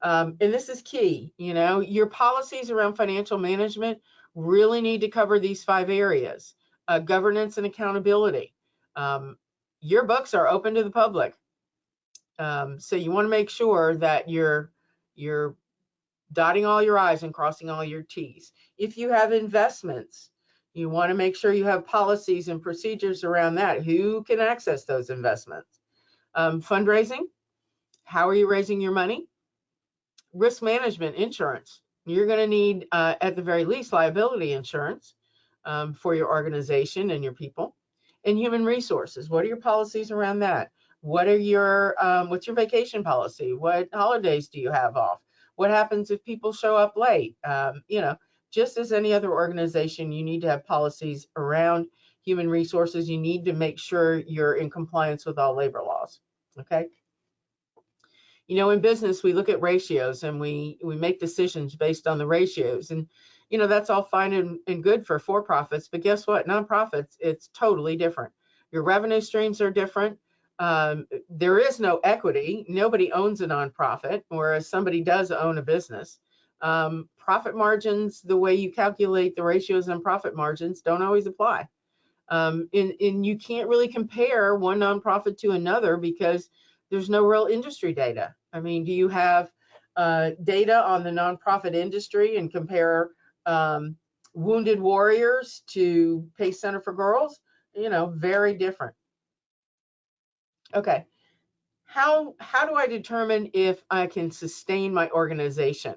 And this is key. Your policies around financial management really need to cover these 5 areas. Governance and accountability. Your books are open to the public. So you want to make sure that you're dotting all your I's and crossing all your T's. If you have investments, you want to make sure you have policies and procedures around that. Who can access those investments? Fundraising, how are you raising your money? Risk management, insurance. You're going to need, at the very least, liability insurance for your organization and your people. And human resources, what are your policies around that? What are your, what's your vacation policy? What holidays do you have off? What happens if people show up late? Just as any other organization, you need to have policies around human resources. You need to make sure you're in compliance with all labor laws. Okay. In business, we look at ratios and we make decisions based on the ratios. And, that's all fine and good for for-profits. But guess what? Nonprofits, it's totally different. Your revenue streams are different. There is no equity. Nobody owns a nonprofit, whereas somebody does own a business. Profit margins, the way you calculate the ratios on profit margins, don't always apply. And you can't really compare one nonprofit to another because there's no real industry data. I mean, do you have data on the nonprofit industry and compare Wounded Warriors to Pace Center for Girls? Very different. Okay, how do I determine if I can sustain my organization?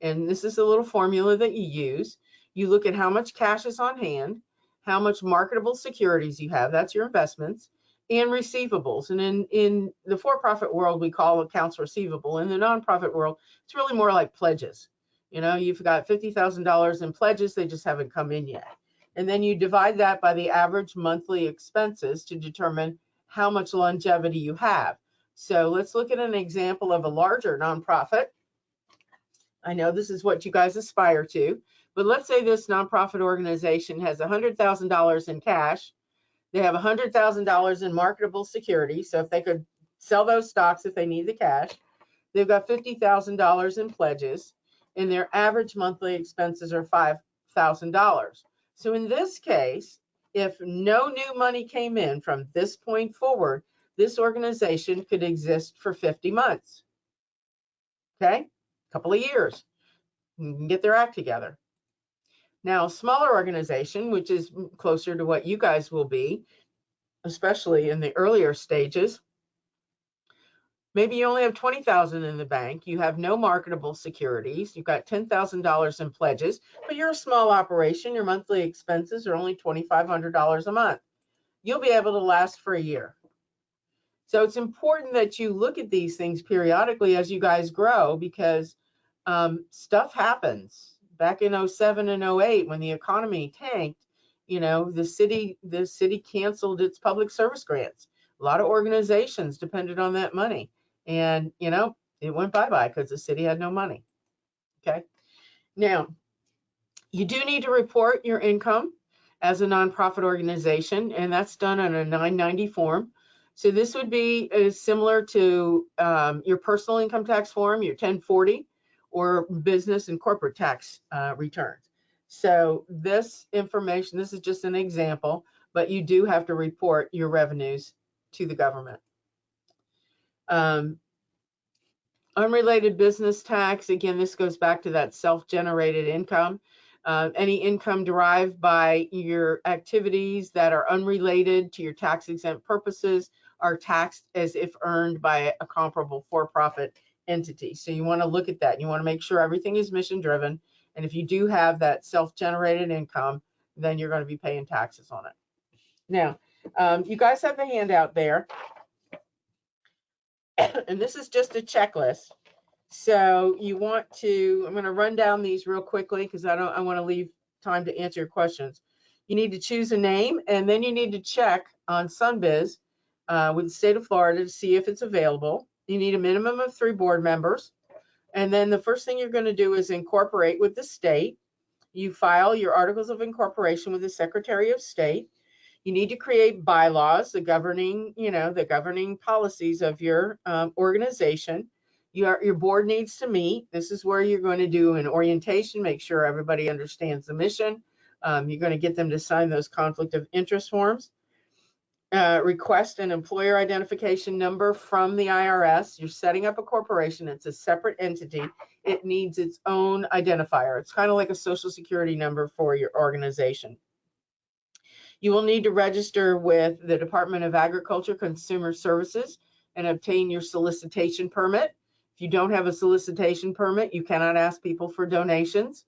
And this is a little formula that you use. You look at how much cash is on hand, how much marketable securities you have, that's your investments, and receivables. And in the for-profit world, we call accounts receivable. In the nonprofit world, it's really more like pledges. You've got $50,000 in pledges, they just haven't come in yet. And then you divide that by the average monthly expenses to determine how much longevity you have. So let's look at an example of a larger nonprofit. I know this is what you guys aspire to, but let's say this nonprofit organization has $100,000 in cash. They have $100,000 in marketable securities. So if they could sell those stocks if they need the cash, they've got $50,000 in pledges, and their average monthly expenses are $5,000. So in this case, if no new money came in from this point forward, this organization could exist for 50 months. Okay, a couple of years, and get their act together. Now, a smaller organization, which is closer to what you guys will be, especially in the earlier stages, maybe you only have $20,000 in the bank, you have no marketable securities, you've got $10,000 in pledges, but you're a small operation, your monthly expenses are only $2,500 a month. You'll be able to last for a year. So it's important that you look at these things periodically as you guys grow, because stuff happens. Back in 07 and 08, when the economy tanked, you know, the city canceled its public service grants. A lot of organizations depended on that money, and you know, it went bye-bye because the city had no money. Okay, now you do need to report your income as a nonprofit organization, and that's done on a 990 form. So this would be similar to your personal income tax form, your 1040, or business and corporate tax returns. So this information, this is just an example, but you do have to report your revenues to the government. Unrelated business tax, again, this goes back to that self-generated income. Any income derived by your activities that are unrelated to your tax-exempt purposes are taxed as if earned by a comparable for-profit entity. So you want to look at that. You want to make sure everything is mission-driven. And if you do have that self-generated income, then you're going to be paying taxes on it. Now, you guys have the handout there. And this is just a checklist. So you want to, I'm going to run down these real quickly because I want to leave time to answer your questions. You need to choose a name, and then you need to check on Sunbiz with the state of Florida to see if it's available. You need a minimum of 3 board members. And then the first thing you're going to do is incorporate with the state. You file your articles of incorporation with the Secretary of State. You need to create bylaws, the governing policies of your organization. Your board needs to meet. This is where you're going to do an orientation, make sure everybody understands the mission. You're going to get them to sign those conflict of interest forms. Request an employer identification number from the IRS. You're setting up a corporation. It's a separate entity. It needs its own identifier. It's kind of like a social security number for your organization. You will need to register with the Department of Agriculture Consumer Services and obtain your solicitation permit. If you don't have a solicitation permit, you cannot ask people for donations.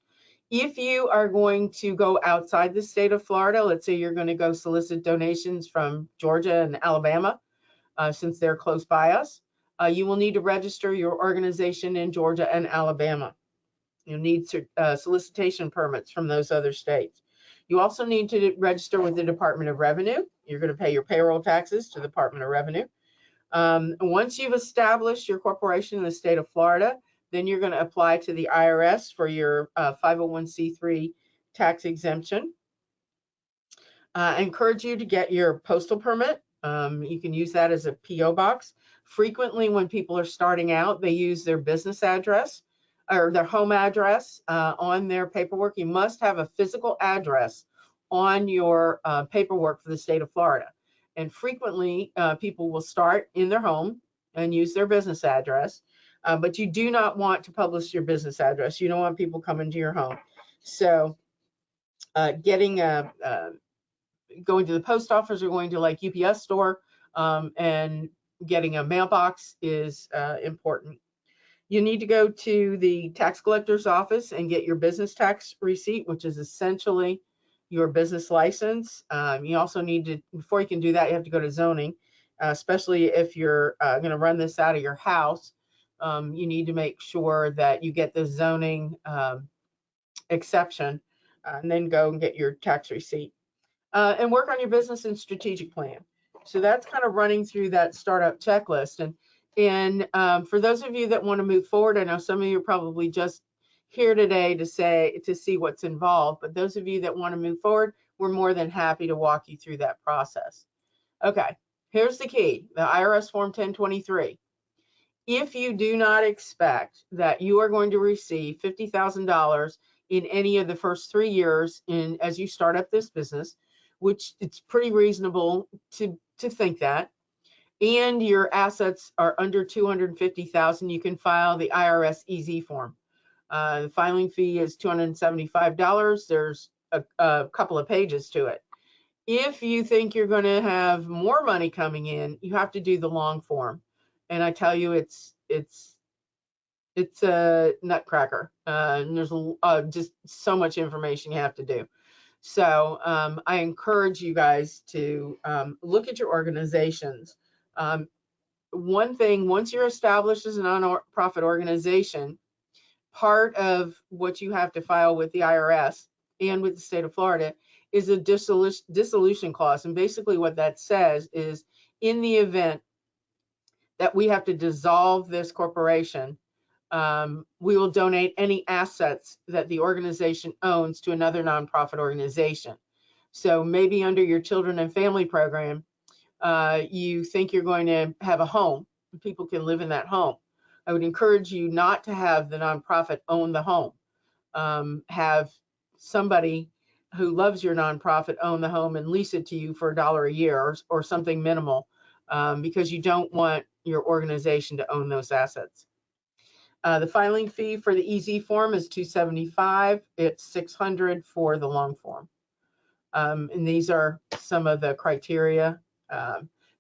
If you are going to go outside the state of Florida, let's say you're going to go solicit donations from Georgia and Alabama, since they're close by us, you will need to register your organization in Georgia and Alabama. You'll need solicitation permits from those other states. You also need to register with the Department of Revenue. You're going to pay your payroll taxes to the Department of Revenue. Once you've established your corporation in the state of Florida, then you're going to apply to the IRS for your 501c3 tax exemption. I encourage you to get your postal permit. You can use that as a PO box. Frequently, when people are starting out, they use their business address or their home address on their paperwork. You must have a physical address on your paperwork for the state of Florida. And frequently, people will start in their home and use their business address, but you do not want to publish your business address. You don't want people coming to your home. So going to the post office or going to like UPS store and getting a mailbox is important. You need to go to the tax collector's office and get your business tax receipt, which is essentially your business license. You also need to, before you can do that, you have to go to zoning, especially if you're going to run this out of your house. You need to make sure that you get the zoning exception and then go and get your tax receipt. And work on your business and strategic plan. So that's kind of running through that startup checklist. And for those of you that want to move forward, I know some of you are probably just here today to see what's involved. But those of you that want to move forward, we're more than happy to walk you through that process. Okay, here's the key, the IRS Form 1023. If you do not expect that you are going to receive $50,000 in any of the first 3 years as you start up this business, which it's pretty reasonable to think that, and your assets are under $250,000, you can file the IRS EZ form. The filing fee is $275. There's a couple of pages to it. If you think you're going to have more money coming in, you have to do the long form. And I tell you, it's a nutcracker. And there's just so much information you have to do. So I encourage you guys to look at your organizations. One thing, once you're established as a nonprofit organization, part of what you have to file with the IRS and with the state of Florida is a dissolution clause. And basically what that says is, in the event that we have to dissolve this corporation, we will donate any assets that the organization owns to another nonprofit organization. So maybe under your children and family program, you think you're going to have a home, people can live in that home. I would encourage you not to have the nonprofit own the home. Have somebody who loves your nonprofit own the home and lease it to you for $1 a year or something minimal, because you don't want your organization to own those assets. The filing fee for the EZ form is $275. It's $600 for the long form. And these are some of the criteria.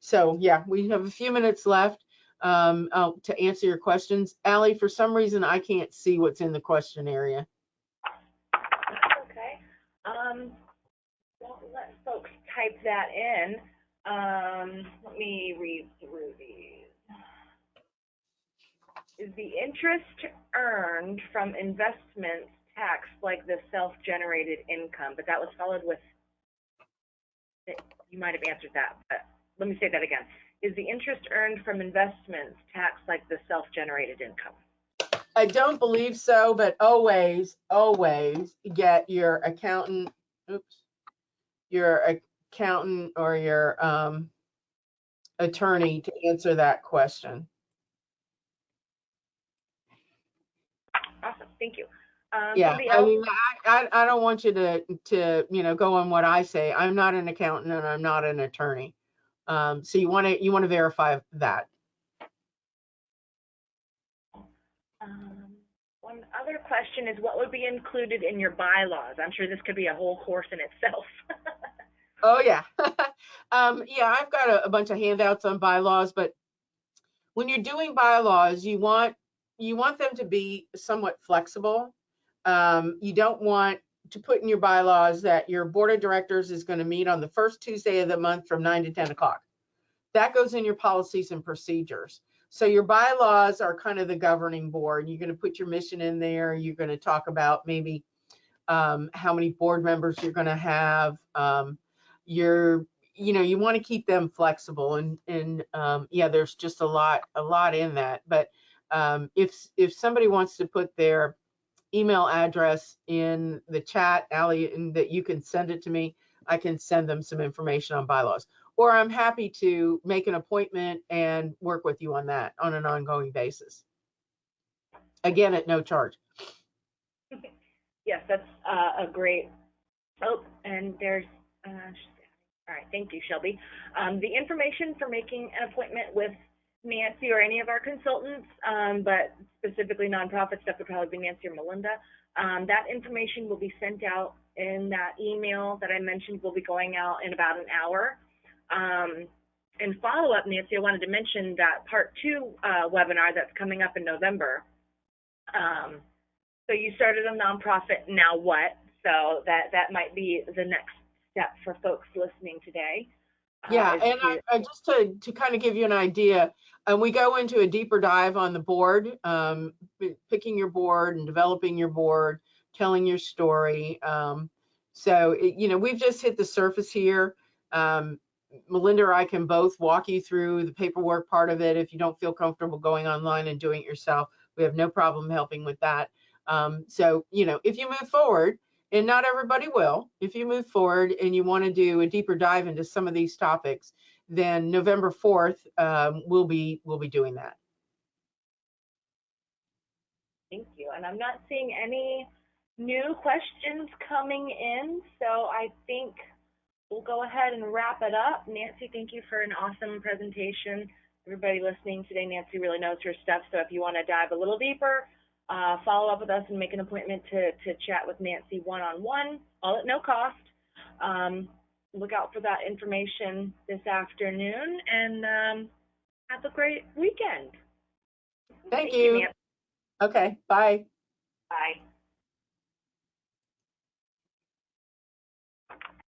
So yeah, we have a few minutes left to answer your questions. Allie, for some reason, I can't see what's in the question area. Okay. Well, let folks type that in. Let me read through these. Is the interest earned from investments taxed like the self-generated income? But that was followed with, you might have answered that, but let me say that again. Is the interest earned from investments taxed like the self-generated income? I don't believe so, but always get your accountant, your accountant or your attorney to answer that question. Awesome, thank you. Yeah, I mean, I don't want you to go on what I say. I'm not an accountant and I'm not an attorney. So you want to verify that. One other question is, what would be included in your bylaws? I'm sure this could be a whole course in itself. Oh yeah. Yeah, I've got a bunch of handouts on bylaws, but when you're doing bylaws, you want them to be somewhat flexible. You don't want to put in your bylaws that your board of directors is going to meet on the first Tuesday of the month from 9 to 10 o'clock. That goes in your policies and procedures. So your bylaws are kind of the governing board. You're going to put your mission in there. You're going to talk about maybe how many board members you're going to have. You want to keep them flexible, and yeah, there's just a lot in that. But if somebody wants to put their email address in the chat, Allie, and that you can send it to me, I can send them some information on bylaws. Or I'm happy to make an appointment and work with you on that on an ongoing basis. Again, at no charge. Yes, that's a great. Oh, and there's. All right, thank you, Shelby. The information for making an appointment with Nancy or any of our consultants, but specifically nonprofit stuff would probably be Nancy or Melinda. That information will be sent out in that email that I mentioned will be going out in about an hour. And follow up, Nancy, I wanted to mention that part 2 webinar that's coming up in November. So you started a nonprofit, now what? So that might be the next step for folks listening today. Yeah, and I just to kind of give you an idea, we go into a deeper dive on the board, picking your board and developing your board, telling your story. So, we've just hit the surface here. Melinda or I can both walk you through the paperwork part of it. If you don't feel comfortable going online and doing it yourself, we have no problem helping with that. So, you know, if you move forward, and not everybody will, if you move forward and you want to do a deeper dive into some of these topics, then November 4th, we'll be doing that. Thank you. And I'm not seeing any new questions coming in, so I think we'll go ahead and wrap it up. Nancy, thank you for an awesome presentation. Everybody listening today, Nancy really knows her stuff, so if you want to dive a little deeper, follow up with us and make an appointment to chat with Nancy one-on-one, all at no cost. Look out for that information this afternoon, and have a great weekend. Thank you. Nancy. Okay, bye. Bye.